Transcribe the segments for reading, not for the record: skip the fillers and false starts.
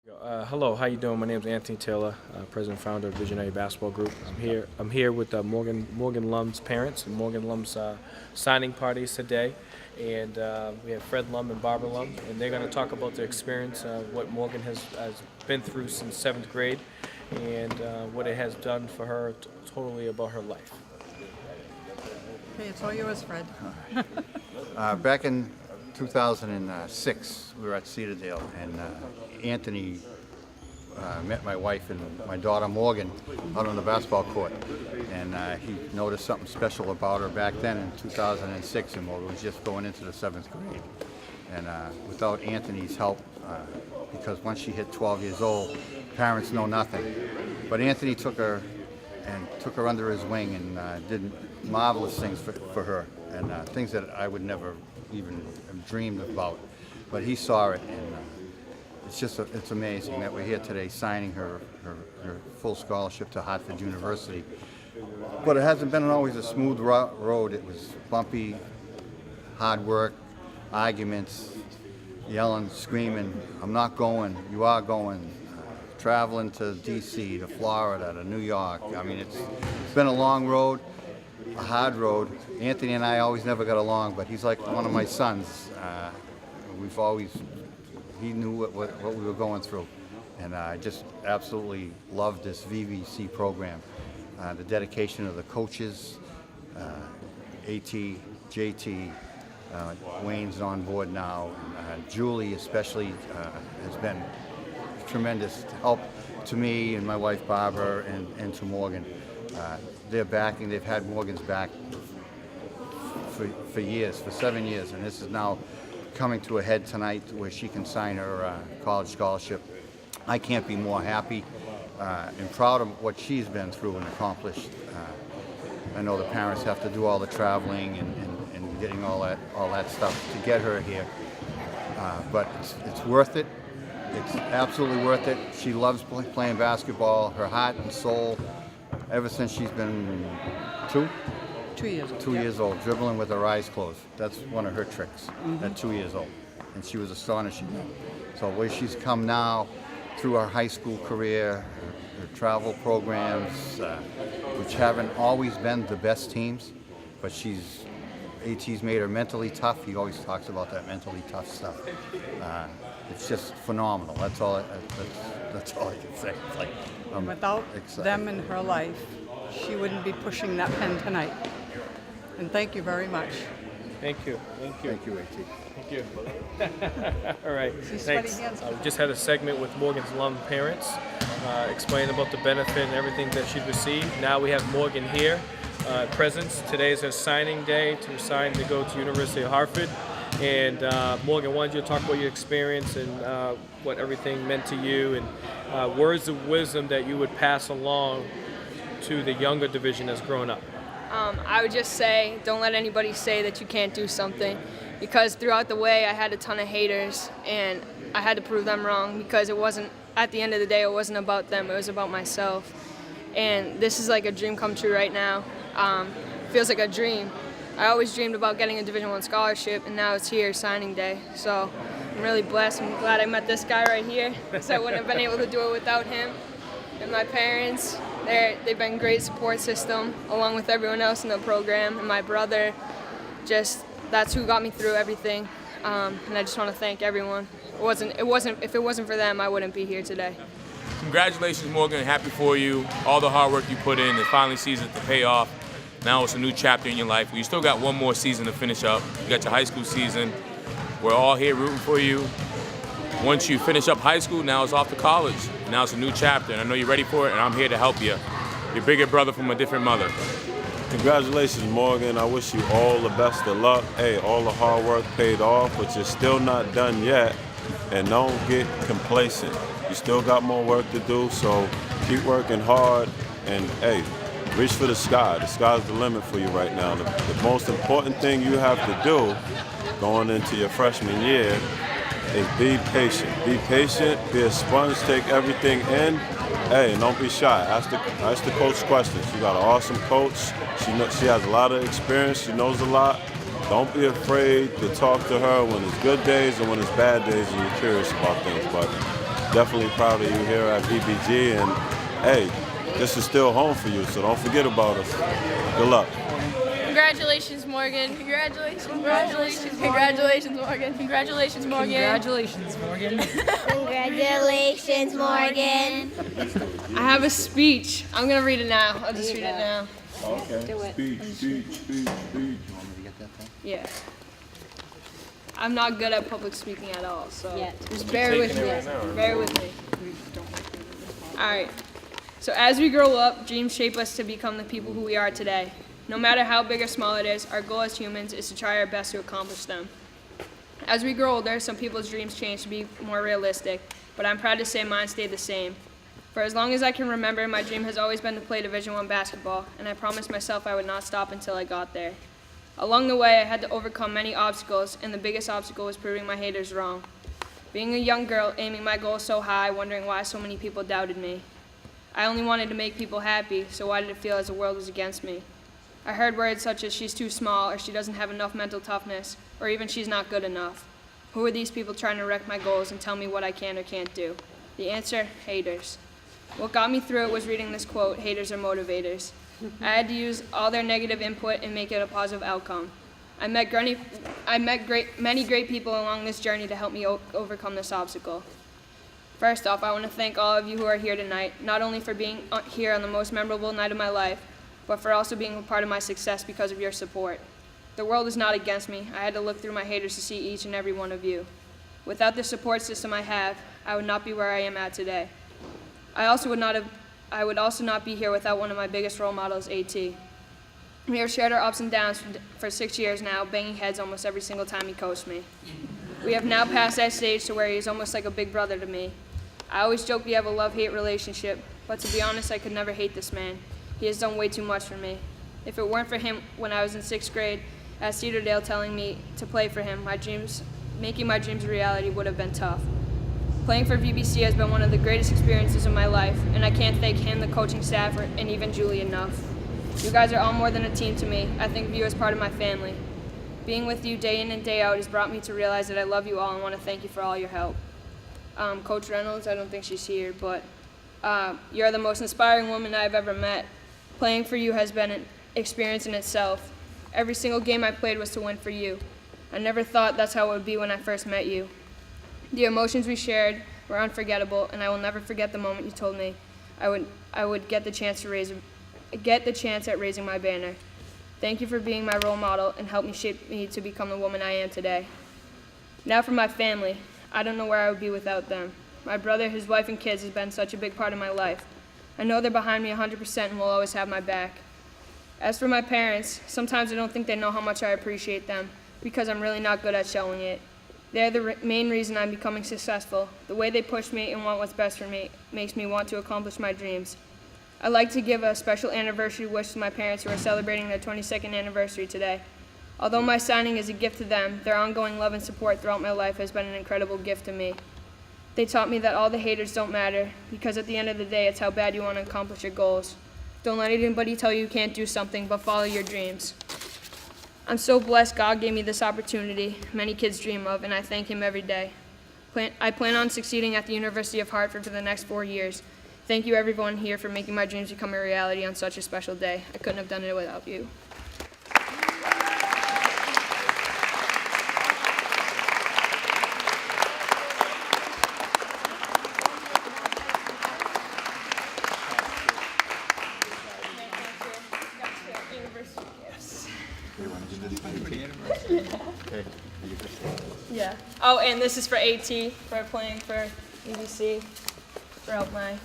Hello, how you doing? My name is Anthony Taylor, president and founder of Visionary Basketball Group. I'm here with Morgan Lumb's parents and Morgan Lumb's signing parties today, and we have Fred Lumb and Barbara Lumb, and they're going to talk about their experience, what Morgan has been through since seventh grade, and what it has done for her, totally about her life. Okay, it's all yours, Fred. Back in 2006, we were at Cedardale, and Anthony met my wife and my daughter Morgan out on the basketball court, and he noticed something special about her back then in 2006, and Morgan was just going into the seventh grade. And without Anthony's help, because once she hit 12 years old, parents know nothing. But Anthony took her under his wing and did marvelous things for her, and things that I would never even have dreamed about. But he saw it, and it's amazing that we're here today signing her full scholarship to Hartford University. But it hasn't been always a smooth road. It was bumpy, hard work, arguments, yelling, screaming, "I'm not going, you are going," traveling to DC, to Florida, to New York. I mean, it's been a long road, a hard road. Anthony and I always never got along, but he's like one of my sons. He knew what we were going through, and I just absolutely loved this VVC program. The dedication of the coaches, AT, JT, Wayne's on board now. Julie especially has been tremendous help to me and my wife Barbara and to Morgan. They're backing, they've had Morgan's back for years, for 7 years, and this is now coming to a head tonight where she can sign her college scholarship. I can't be more happy and proud of what she's been through and accomplished. I know the parents have to do all the traveling and getting all that stuff to get her here, but it's worth it. It's absolutely worth it. She loves playing basketball, her heart and soul, ever since she's been 2 2 years old. 2 years old, dribbling with her eyes closed. That's one of her tricks at 2 years old. And she was astonishing. So where she's come now through her high school career, her travel programs, which haven't always been the best teams, but AT's made her mentally tough. He always talks about that mentally tough stuff. It's just phenomenal. That's all I can say. It's like, Without excited. them in her life, she wouldn't be pushing that pen tonight. And thank you very much. Thank you. Thank you, AT. Thank you. All right, See sweaty thanks. hands. We just had a segment with Morgan's Lumb parents, explaining about the benefit and everything that she'd received. Now we have Morgan here, presence. Today is her signing day to sign to go to University of Hartford. And Morgan, wanted you to talk about your experience and what everything meant to you, and words of wisdom that you would pass along to the younger division that's growing up. I would just say, don't let anybody say that you can't do something, because throughout the way I had a ton of haters, and I had to prove them wrong, because it wasn't, at the end of the day, it wasn't about them, it was about myself. And this is like a dream come true right now. Feels like a dream. I always dreamed about getting a Division I scholarship, and now it's here, signing day. So I'm really blessed. I'm glad I met this guy right here, because I wouldn't have been able to do it without him. And my parents, they've been a great support system, along with everyone else in the program. And my brother, that's who got me through everything. And I just want to thank everyone. If it wasn't for them, I wouldn't be here today. Congratulations, Morgan. Happy for you. All the hard work you put in, it finally sees it to pay off. Now it's a new chapter in your life. You still got one more season to finish up. You got your high school season. We're all here rooting for you. Once you finish up high school, now it's off to college. Now it's a new chapter, and I know you're ready for it, and I'm here to help you. Your bigger brother from a different mother. Congratulations, Morgan. I wish you all the best of luck. Hey, all the hard work paid off, but you're still not done yet. And don't get complacent. You still got more work to do, so keep working hard. And hey, reach for the sky. The sky's the limit for you right now. The most important thing you have to do going into your freshman year is be patient. Be patient, be a sponge, take everything in. Hey, and don't be shy. Ask the coach questions. You got an awesome coach. She has a lot of experience. She knows a lot. Don't be afraid to talk to her when it's good days and when it's bad days and you're curious about things. But definitely proud of you here at VBG. And hey, this is still home for you, so don't forget about us. Good luck. Congratulations, Morgan. Congratulations, congratulations, congratulations, Morgan. Congratulations, Morgan. Congratulations, Morgan. Congratulations, Morgan. I have a speech. I'm gonna read it now. I'll just read it now. Okay. Do it. Speech. Yeah. I'm not good at public speaking at all, so Yet. just bear with me. Bear with me. All right. So as we grow up, dreams shape us to become the people who we are today. No matter how big or small it is, our goal as humans is to try our best to accomplish them. As we grow older, some people's dreams change to be more realistic, but I'm proud to say mine stayed the same. For as long as I can remember, my dream has always been to play Division I basketball, and I promised myself I would not stop until I got there. Along the way, I had to overcome many obstacles, and the biggest obstacle was proving my haters wrong. Being a young girl, aiming my goals so high, wondering why so many people doubted me. I only wanted to make people happy, so why did it feel as the world was against me? I heard words such as she's too small, or she doesn't have enough mental toughness, or even she's not good enough. Who are these people trying to wreck my goals and tell me what I can or can't do? The answer, haters. What got me through it was reading this quote, haters are motivators. I had to use all their negative input and make it a positive outcome. I met many great people along this journey to help me overcome this obstacle. First off, I want to thank all of you who are here tonight, not only for being here on the most memorable night of my life, but for also being a part of my success because of your support. The world is not against me. I had to look through my haters to see each and every one of you. Without the support system I have, I would not be where I am at today. I would also not be here without one of my biggest role models, AT. We have shared our ups and downs for 6 years now, banging heads almost every single time he coached me. We have now passed that stage to where he's almost like a big brother to me. I always joke we have a love-hate relationship, but to be honest, I could never hate this man. He has done way too much for me. If it weren't for him when I was in 6th grade at Cedardale telling me to play for him, making my dreams a reality would have been tough. Playing for VBC has been one of the greatest experiences of my life, and I can't thank him, the coaching staff, and even Julie enough. You guys are all more than a team to me. I think of you as part of my family. Being with you day in and day out has brought me to realize that I love you all and want to thank you for all your help. Coach Reynolds, I don't think she's here, but you're the most inspiring woman I've ever met. Playing for you has been an experience in itself. Every single game I played was to win for you. I never thought that's how it would be when I first met you. The emotions we shared were unforgettable, and I will never forget the moment you told me I would get the chance at raising my banner. Thank you for being my role model and helped me shape me to become the woman I am today. Now for my family. I don't know where I would be without them. My brother, his wife, and kids has been such a big part of my life. I know they're behind me 100% and will always have my back. As for my parents, sometimes I don't think they know how much I appreciate them because I'm really not good at showing it. They're the main reason I'm becoming successful. The way they push me and want what's best for me makes me want to accomplish my dreams. I'd like to give a special anniversary wish to my parents who are celebrating their 22nd anniversary today. Although my signing is a gift to them, their ongoing love and support throughout my life has been an incredible gift to me. They taught me that all the haters don't matter, because at the end of the day, it's how bad you want to accomplish your goals. Don't let anybody tell you you can't do something, but follow your dreams. I'm so blessed God gave me this opportunity many kids dream of, and I thank him every day. I plan on succeeding at the University of Hartford for the next 4 years. Thank you everyone here for making my dreams become a reality on such a special day. I couldn't have done it without you. Yeah. Oh, and this is for AT, for playing for UBC throughout my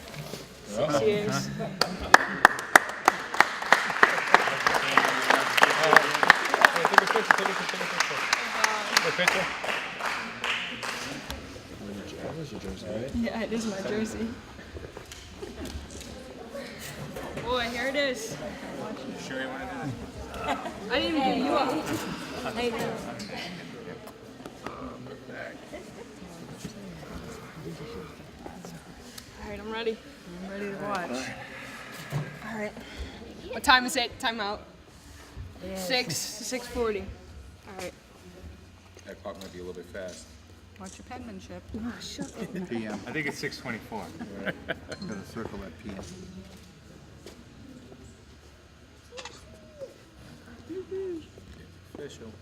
6 years. Yeah, it is my jersey. Boy, here it is. Sure you want to do I didn't even do you up. I know. All right, I'm ready. I'm ready to watch. All right. What time is it? Time out. 6:40. All right. That clock might be a little bit fast. Watch your penmanship. PM. I think it's 6:24. Gotta circle that PM. Official.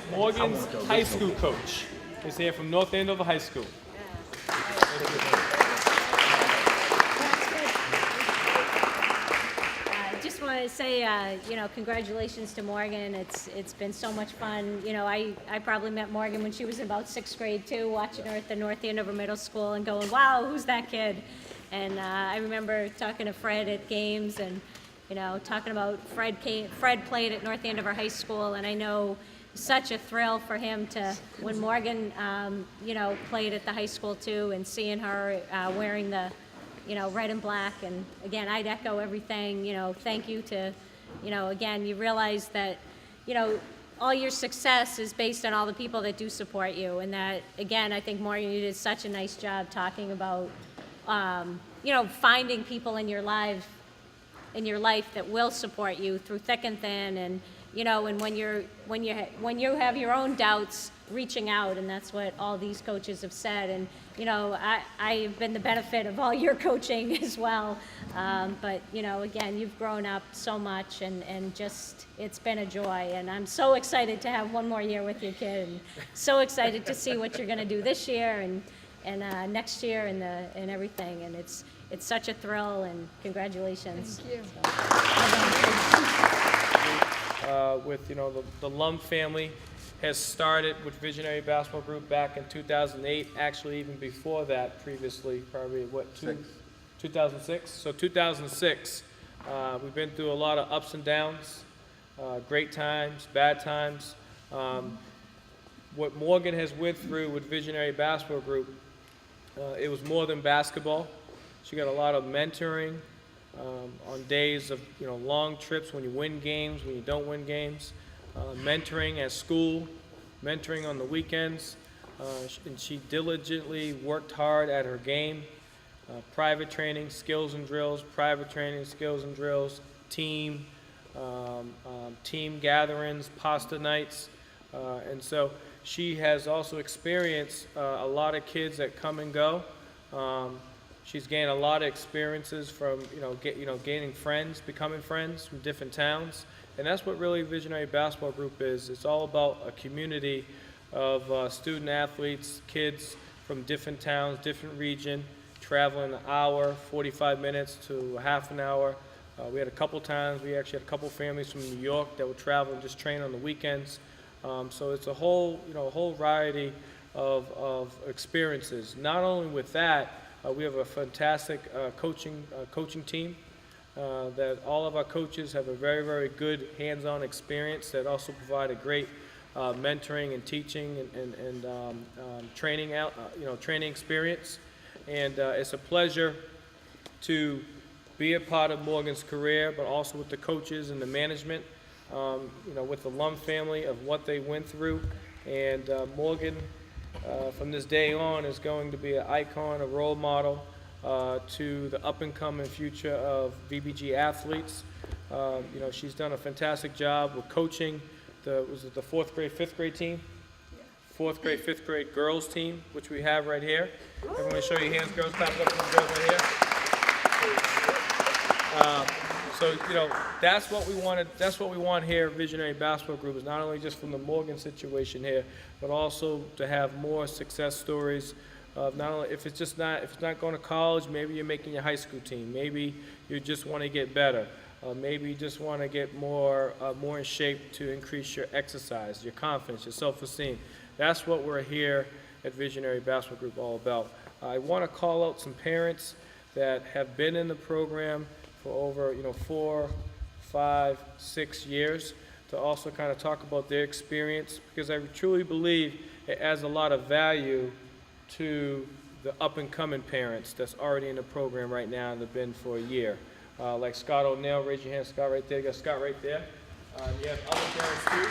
Morgan's high school coach. He's here from North Andover High School. I just want to say, congratulations to Morgan. It's been so much fun. I probably met Morgan when she was in about 6th grade too, watching her at the North Andover Middle School and going, wow, who's that kid? And I remember talking to Fred at games and, talking about Fred played at North Andover High School, and I know such a thrill for him to, when Morgan, played at the high school too, and seeing her wearing the, red and black. And again, I'd echo everything, thank you to, again, you realize that, all your success is based on all the people that do support you. And that, again, I think Morgan, you did such a nice job talking about, finding people in your life that will support you through thick and thin, and and when you have your own doubts, reaching out. And that's what all these coaches have said. And I've been the benefit of all your coaching as well. But again, you've grown up so much, and just it's been a joy. And I'm so excited to have one more year with you, kid, and so excited to see what you're going to do this year and next year and everything. And it's such a thrill, and congratulations. Thank you. With the Lumb family has started with Visionary Basketball Group back in 2008. Actually, even before that, previously, probably 2006. So 2006, we've been through a lot of ups and downs, great times, bad times. What Morgan has went through with Visionary Basketball Group, it was more than basketball. She got a lot of mentoring. On days of long trips, when you win games, when you don't win games, mentoring at school, mentoring on the weekends, and she diligently worked hard at her game. Private training, skills and drills, private training, skills and drills, team gatherings, pasta nights, and so she has also experienced a lot of kids that come and go. She's gained a lot of experiences from, gaining friends, becoming friends from different towns. And that's what really Visionary Basketball Group is. It's all about a community of student athletes, kids from different towns, different region, traveling an hour, 45 minutes to a half an hour. We had a couple times, we actually had a couple families from New York that would travel and just train on the weekends. So it's a whole, variety of experiences. Not only with that, we have a fantastic coaching team that all of our coaches have a very, very good hands-on experience that also provide a great mentoring and teaching and training training experience. And it's a pleasure to be a part of Morgan's career, but also with the coaches and the management, with the Lumb family of what they went through. And Morgan, from this day on, is going to be an icon, a role model to the up-and-coming future of VBG athletes. She's done a fantastic job with coaching the 4th grade, 5th grade team? 4th grade, 5th grade girls team, which we have right here. Everyone show your hands, girls, clap up for the girls right here. So that's what we wanted. That's what we want here at Visionary Basketball Group, is not only just from the Morgan situation here, but also to have more success stories of not only if it's not going to college, maybe you're making your high school team, maybe you just want to get better, maybe you just want to get more in shape to increase your exercise, your confidence, your self-esteem. That's what we're here at Visionary Basketball Group all about. I want to call out some parents that have been in the program for over 4, 5, 6 years, to also kind of talk about their experience, because I truly believe it adds a lot of value to the up-and-coming parents that's already in the program right now and have been for a year. Like Scott O'Neill, raise your hand, Scott, right there. You got Scott right there. You have other parents too.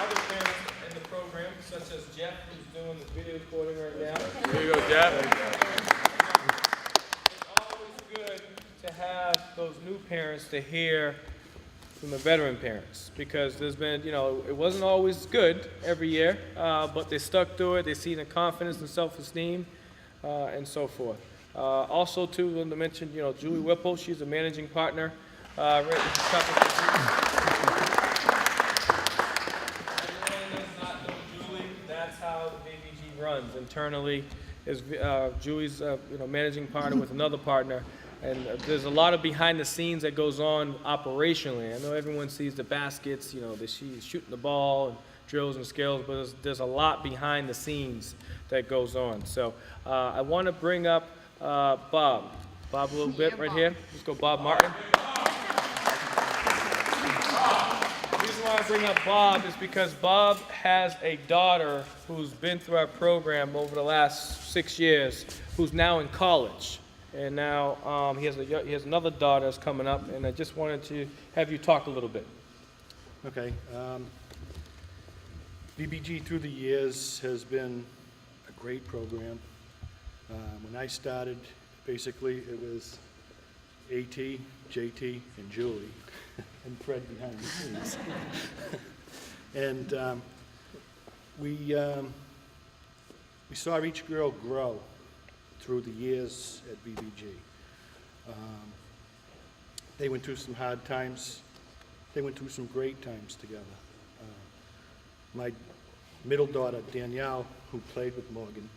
Other parents in the program, such as Jeff, who's doing the video recording right now. There you go, Jeff. It's always good to have those new parents to hear from the veteran parents, because there's been, it wasn't always good every year, but they stuck through it. They see the confidence and self-esteem, and so forth. Also, too, to mention, Julie Whipple, she's a managing partner. Right, Everyone does not know Julie. That's how the VBG runs internally. Is Julie's, managing partner with another partner. And there's a lot of behind the scenes that goes on operationally. I know everyone sees the baskets, she's shooting the ball and drills and skills, but there's a lot behind the scenes that goes on. So I want to bring up Bob. Bob a little bit right here. Let's go Bob Martin. The reason why I bring up Bob is because Bob has a daughter who's been through our program over the last 6 years, who's now in college. And now he has another daughter that's coming up, and I just wanted to have you talk a little bit. Okay. BBG through the years has been a great program. When I started, basically it was AT, JT, and Julie, and Fred behind the scenes. And we saw each girl grow through the years at BBG. They went through some hard times. They went through some great times together. My middle daughter, Danielle, who played with Morgan,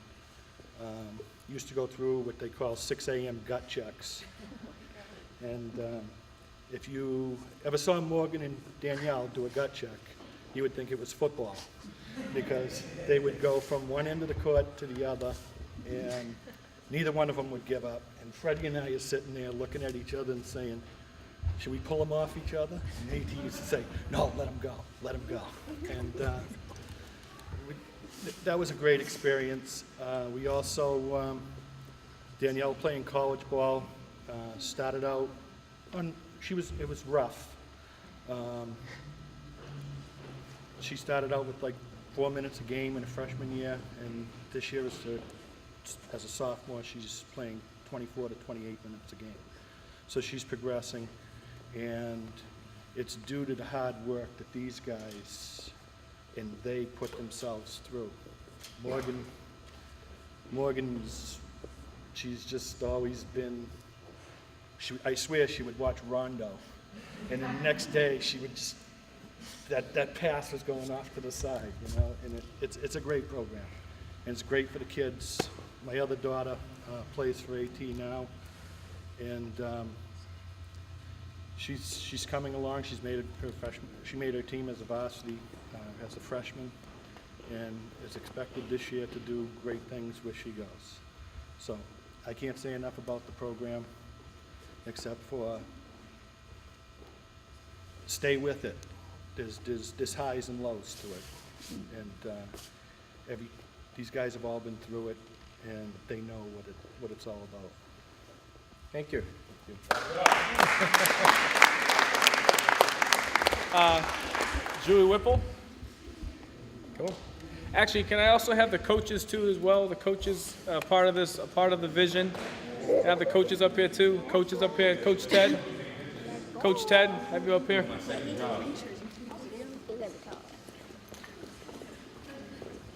used to go through what they call 6 a.m. gut checks. And if you ever saw Morgan and Danielle do a gut check, you would think it was football, because they would go from one end of the court to the other, and neither one of them would give up. And Freddie and I are sitting there looking at each other and saying, should we pull them off each other? And AT used to say, no, let them go, let them go. And that was a great experience. We also, Danielle playing college ball, started out on, it was rough. She started out with like 4 minutes a game in a freshman year, and this year as a sophomore, she's playing 24 to 28 minutes a game. So she's progressing, and it's due to the hard work that these guys, and they put themselves through. Morgan's, she's just always been, I swear she would watch Rondo, and then the next day she would just, that pass was going off to the side, and it's a great program, and it's great for the kids. My other daughter plays for AT now, and she's coming along. She's made her freshman. She made her team as a varsity as a freshman, and is expected this year to do great things where she goes. So I can't say enough about the program, except for stay with it. There's highs and lows to it, and these guys have all been through it, and they know what it's all about. Thank you. Julie Whipple. Come on. Actually, can I also have the coaches too as well? The coaches part of this, part of the vision. Have the coaches up here too. Coaches up here. Coach Ted. Coach Ted, have you up here?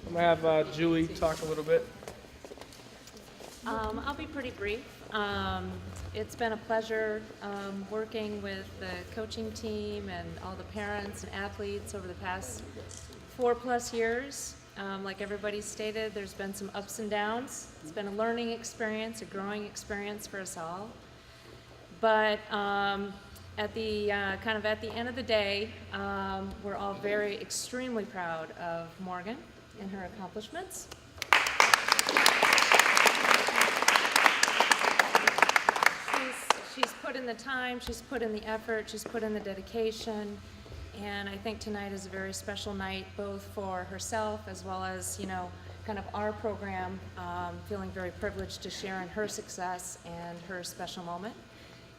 I'm gonna have Julie talk a little bit. I'll be pretty brief. It's been a pleasure working with the coaching team and all the parents and athletes over the past 4+ years. Like everybody stated, there's been some ups and downs. It's been a learning experience, a growing experience for us all. But at the at the end of the day, we're all extremely proud of Morgan and her accomplishments. She's put in the time, she's put in the effort, she's put in the dedication, and I think tonight is a very special night, both for herself as well as, kind of our program, feeling very privileged to share in her success and her special moment.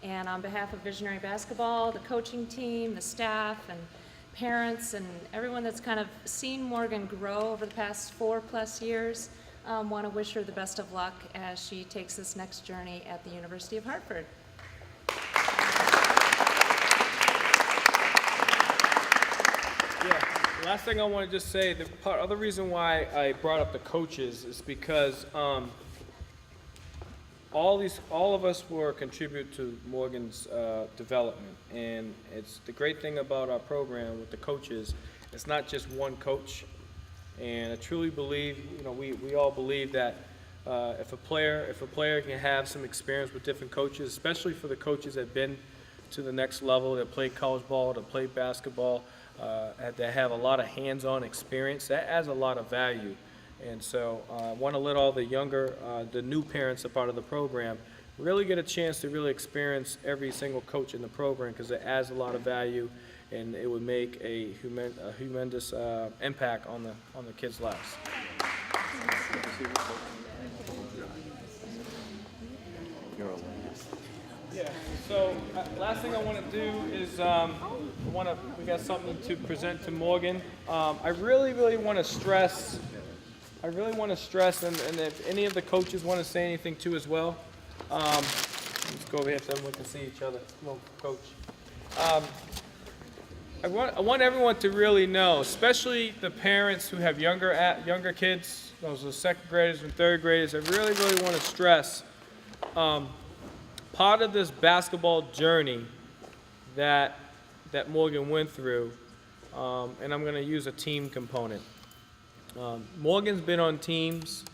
And on behalf of Visionary Basketball, the coaching team, the staff, and parents and everyone that's kind of seen Morgan grow over the past 4+ years want to wish her the best of luck as she takes this next journey at the University of Hartford. Yeah, last thing I want to just say, the other reason why I brought up the coaches is because all of us will contribute to Morgan's development, and it's the great thing about our program with the coaches. It's not just one coach, and I truly believe, we all believe that if a player can have some experience with different coaches, especially for the coaches that have been to the next level, that played college ball, that played basketball, that have a lot of hands-on experience, that adds a lot of value. And so I want to let all the younger, the new parents a part of the program really get a chance to really experience every single coach in the program, because it adds a lot of value, and it would make a humongous impact on the kids' lives. Yeah. So last thing I want to do is we got something to present to Morgan. I really want to stress. And if any of the coaches want to say anything too as well, let's go over here so everyone can see each other. Come on, Coach. I want everyone to really know, especially the parents who have younger kids, those are second graders and third graders. I really want to stress part of this basketball journey that Morgan went through, and I'm going to use a team component. Morgan's been on teams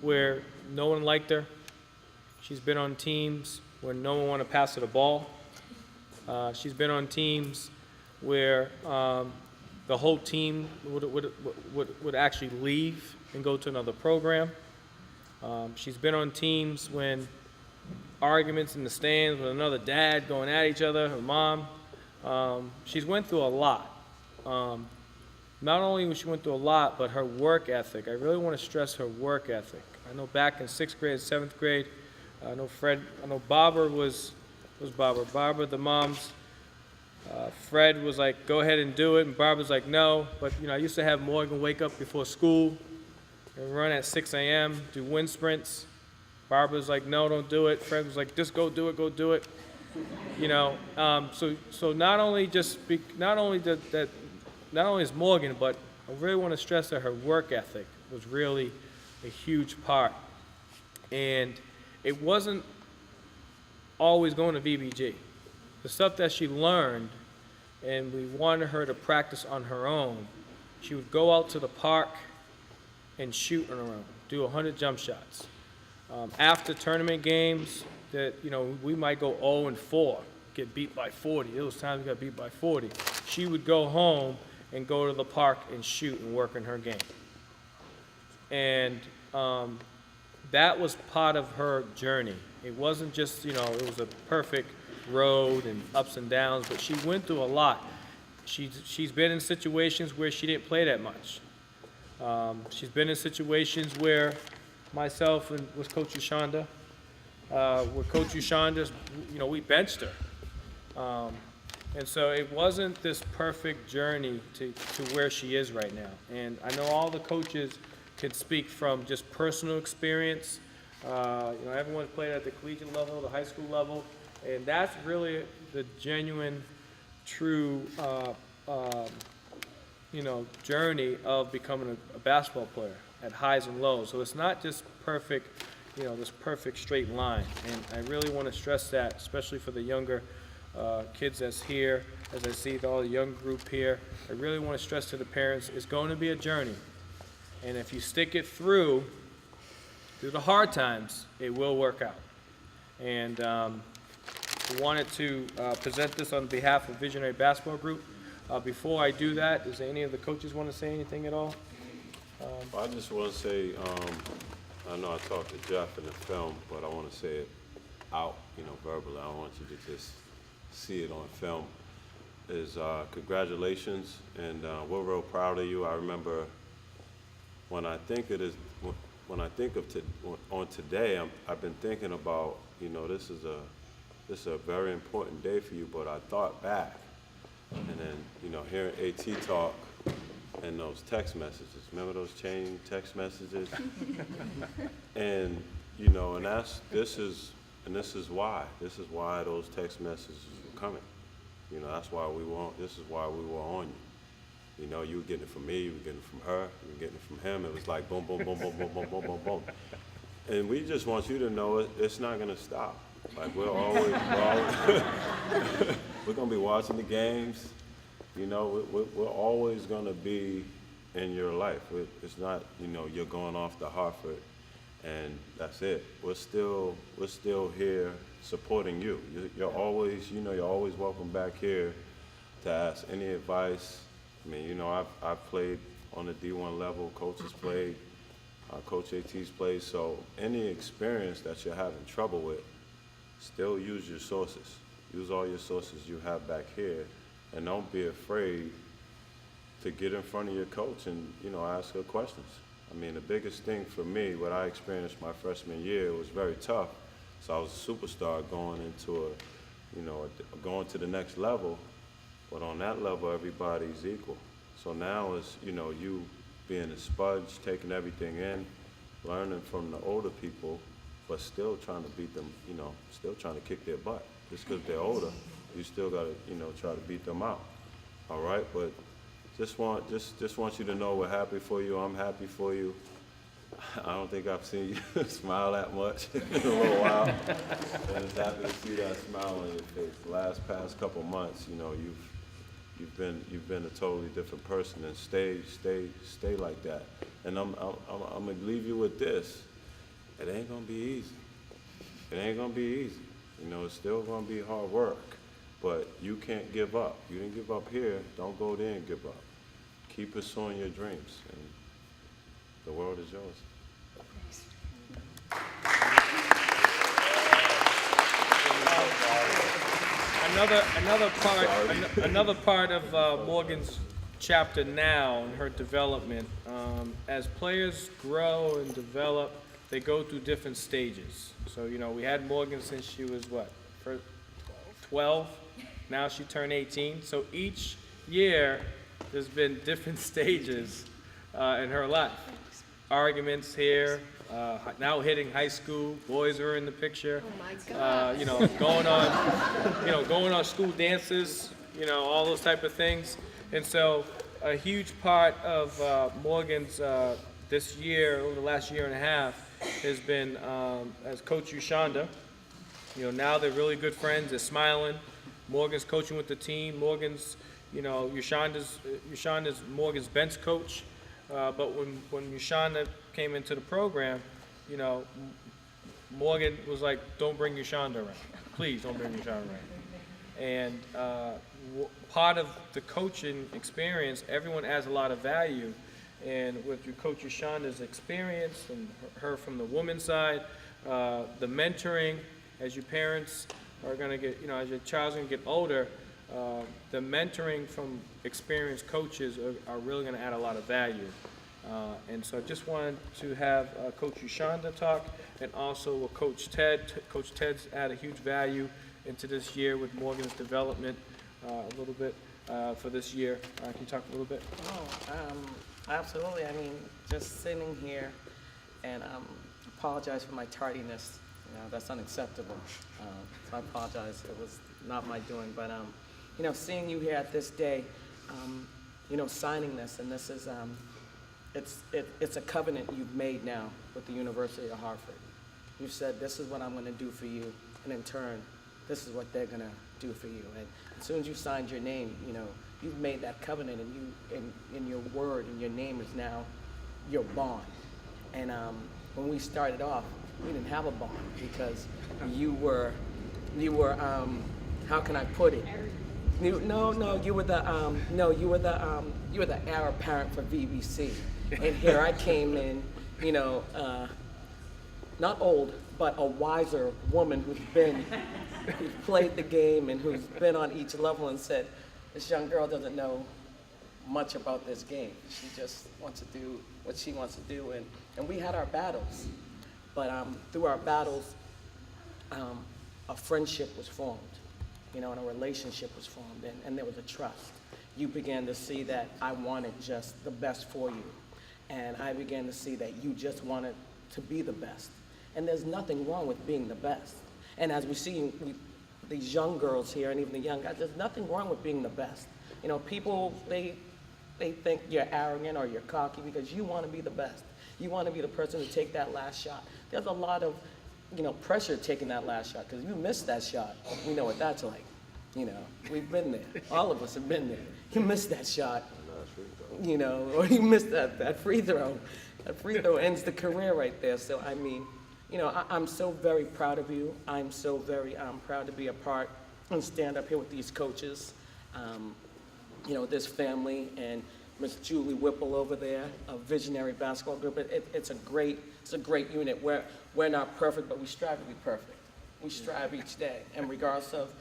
where no one liked her. She's been on teams where no one wanted to pass her the ball. She's been on teams where the whole team would actually leave and go to another program. She's been on teams when arguments in the stands with another dad going at each other, her mom. She's went through a lot. Not only was she went through a lot, but her work ethic. I really want to stress her work ethic. I know back in 6th grade, 7th grade, I know Barbara was Barbara, the mom's. Fred was like, go ahead and do it, and Barbara's like, no. But I used to have Morgan wake up before school and run at 6 a.m., do wind sprints. Barbara's like, no, don't do it. Fred was like, just go do it. So not only is Morgan, but I really want to stress that her work ethic was really a huge part. And it wasn't always going to VBG. The stuff that she learned, and we wanted her to practice on her own, she would go out to the park and shoot on her own, do 100 jump shots. After tournament games, we might go 0-4, get beat by 40. There was times we got beat by 40. She would go home and go to the park and shoot and work on her game. And that was part of her journey. It wasn't just, it was a perfect road and ups and downs, but she went through a lot. She's been in situations where she didn't play that much. She's been in situations where myself and with Coach Ushanda, we benched her. And so it wasn't this perfect journey to where she is right now. And I know all the coaches can speak from just personal experience. Everyone's played at the collegiate level, the high school level, and that's really the genuine, true, journey of becoming a basketball player at highs and lows. So it's not just perfect, this perfect straight line. And I really want to stress that, especially for the younger kids that's here, as I see all the young group here. I really want to stress to the parents, it's going to be a journey. And if you stick it through the hard times, it will work out. And I wanted to present this on behalf of Visionary Basketball Group. Before I do that, does any of the coaches want to say anything at all? I just want to say, I know I talked to Jeff in the film, but I want to say it out, verbally. I want you to just see it on film. Is congratulations, and we're real proud of you. I remember when I think of today, I've been thinking about, this is a very important day for you. But I thought back, And then, you know, hearing AT talk and those text messages. Remember those chain text messages? And, you know, and this is why those text messages were coming. You know, this is why we were on you. You know, you were getting it from me, you were getting it from her, you were getting it from him. It was like boom, boom, boom, boom, boom, boom, boom, boom, boom. And we just want you to know it's not gonna stop. Like we're always we're gonna be watching the games. You know, we're always gonna be in your life. It's not, you know, you're going off to Hartford and that's it. We're still here supporting you. You're always welcome back here to ask any advice. I mean, you know, I've played on the D1 level. Coach has played. Coach AT's played. So any experience that you're having trouble with, still use your sources. Use all your sources you have back here, and don't be afraid to get in front of your coach and, you know, ask her questions. I mean, the biggest thing for me, what I experienced my freshman year, was very tough. So I was a superstar going to the next level, but on that level, everybody's equal. So now it's, you know, you being a sponge, taking everything in, learning from the older people, but still trying to beat them, you know, still trying to kick their butt. Just because they're older, you still got to, you know, try to beat them out. All right, but just want you to know we're happy for you. I'm happy for you. I don't think I've seen you smile that much in a little while. And it's happy to see that smile on your face. The past couple months, you know, you've been a totally different person, and stay like that. And I'm gonna leave you with this. It ain't gonna be easy. It ain't gonna be easy. You know, it's still gonna be hard work, but you can't give up. You didn't give up here, don't go there and give up. Keep pursuing your dreams, and the world is yours. Another part of Morgan's chapter now in her development, as players grow and develop, they go through different stages. So, you know, we had Morgan since she was 12, now she turned 18. So each year there's been different stages in her life. Arguments here, now hitting high school, boys are in the picture. Oh my God. You know, going on school dances, you know, all those type of things. And so a huge part of Morgan's this year, over the last year and a half, has been as Coach Ushanda. You know, now they're really good friends. They're smiling. Morgan's coaching with the team. Morgan's, you know, Ushanda's Morgan's bench coach. But when Ushanda came into the program, you know, Morgan was like, "Don't bring Ushanda around. Please don't bring Ushanda around." And part of the coaching experience, everyone adds a lot of value. And with your Coach Ushanda's experience and her from the women's side, the mentoring, as your parents are going to get, you know, as your child's going to get older, the mentoring from experienced coaches are really going to add a lot of value. And so I just wanted to have Coach Ushanda talk, and also with Coach Ted. Coach Ted's added a huge value into this year with Morgan's development a little bit for this year. Can you talk a little bit? Absolutely. I mean, just sitting here, and apologize for my tardiness. You know, that's unacceptable. So I apologize. It was not my doing. But, you know, seeing you here at this day, you know, signing this, and this is, it's a covenant you've made now with the University of Hartford. You've said, this is what I'm going to do for you, and in turn, this is what they're going to do for you. And as soon as you signed your name, you know, you've made that covenant, and your word and your name is now your bond. And when we started off, we didn't have a bond because you were how can I put it? You were the heir apparent for VBC, and here I came in, you know, not old, but a wiser woman who's played the game and who's been on each level, and said, this young girl doesn't know much about this game. She just wants to do what she wants to do, and we had our battles, but through our battles, a friendship was formed, and a relationship was formed, and there was a trust. You began to see that I wanted just the best for you, and I began to see that you just wanted to be the best. And there's nothing wrong with being the best. And as we see these young girls here, and even the young guys, there's nothing wrong with being the best. People, they think you're arrogant or you're cocky because you want to be the best. You want to be the person to take that last shot. There's a lot of, pressure taking that last shot, because if you miss that shot, we know what that's like. We've been there. All of us have been there. You miss that shot, or you miss that free throw. That free throw ends the career right there. So, I'm so very proud of you. I'm so very proud to be a part and stand up here with these coaches, this family, and Miss Julie Whipple over there, a visionary basketball group. It's a great unit. We're not perfect, but we strive to be perfect. We strive each day, and regardless of,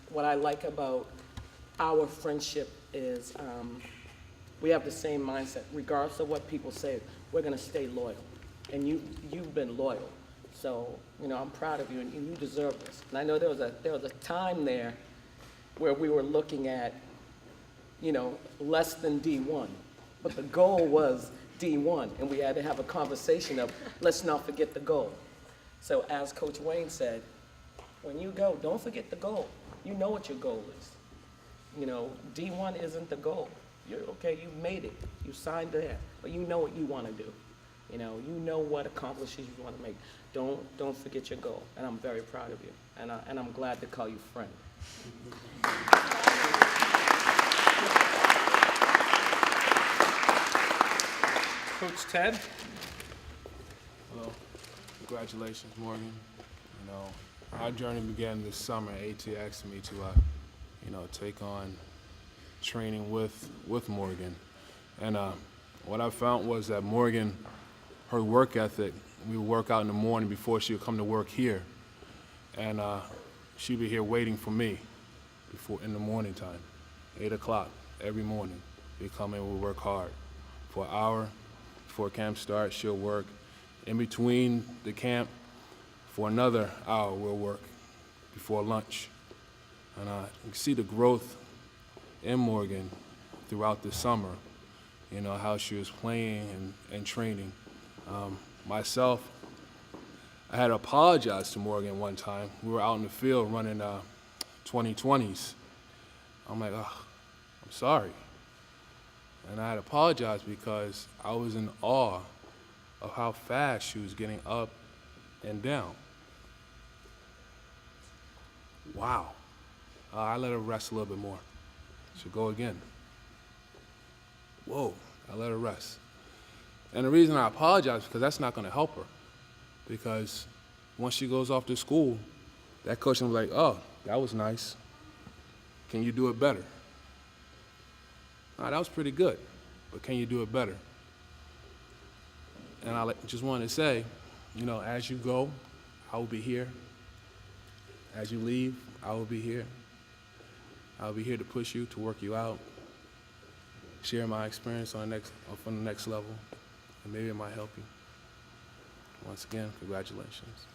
what I like about our friendship is we have the same mindset. Regardless of what people say, we're gonna stay loyal, and you've been loyal. So I'm proud of you, and you deserve this. And I know there was a time there where we were looking at less than D1, but the goal was D1, and we had to have a conversation of let's not forget the goal. So as Coach Wayne said, when you go, don't forget the goal. You know what your goal is. D1 isn't the goal. You're okay, you made it. You signed there, but you know what you want to do. You know what accomplishments you want to make. Don't forget your goal, and I'm very proud of you, and I'm glad to call you friend. Coach Ted. Hello. Congratulations, Morgan. Our journey began this summer. AT asked me to, take on training with Morgan. And what I found was that Morgan, her work ethic, we would work out in the morning before she would come to work here. And she'd be here waiting for me in the morning time, 8 o'clock every morning. We'd come in, we'd work hard for an hour. Before camp starts, she'll work. In between the camp, for another hour, we'll work before lunch. And you can see the growth in Morgan throughout the summer, how she was playing and training. Myself, I had to apologize to Morgan one time. We were out in the field running 2020s. I'm like, oh, I'm sorry. And I had to apologize because I was in awe of how fast she was getting up and down. Wow. I let her rest a little bit more. She'll go again. Whoa, I let her rest. And the reason I apologize is because that's not going to help her. Because once she goes off to school, that coach will be like, oh, that was nice. Can you do it better? That was pretty good, but can you do it better? And I just wanted to say, as you go, I will be here. As you leave, I will be here. I'll be here to push you, to work you out, share my experience on the next level, and maybe it might help you. Once again, congratulations.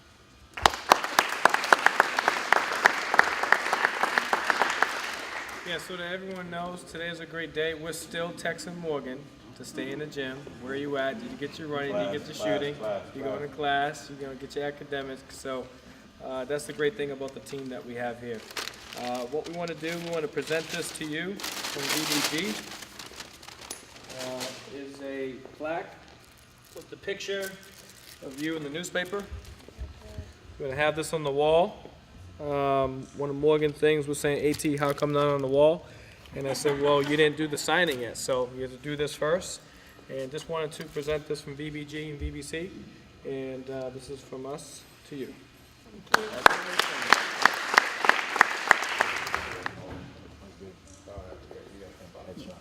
Yeah, so that everyone knows, today is a great day. We're still texting Morgan to stay in the gym. Where are you at? Did you get your running? Did you get your shooting? You going to class? You going to get your academics? So that's the great thing about the team that we have here. What we want to do, we want to present this to you from VBG. Is a plaque with the picture of you in the newspaper. We're going to have this on the wall. One of Morgan's things was saying, AT, how come not on the wall? And I said, well, you didn't do the signing yet, so you have to do this first. And just wanted to present this from VBG and VBC, and this is from us to you. Thank you.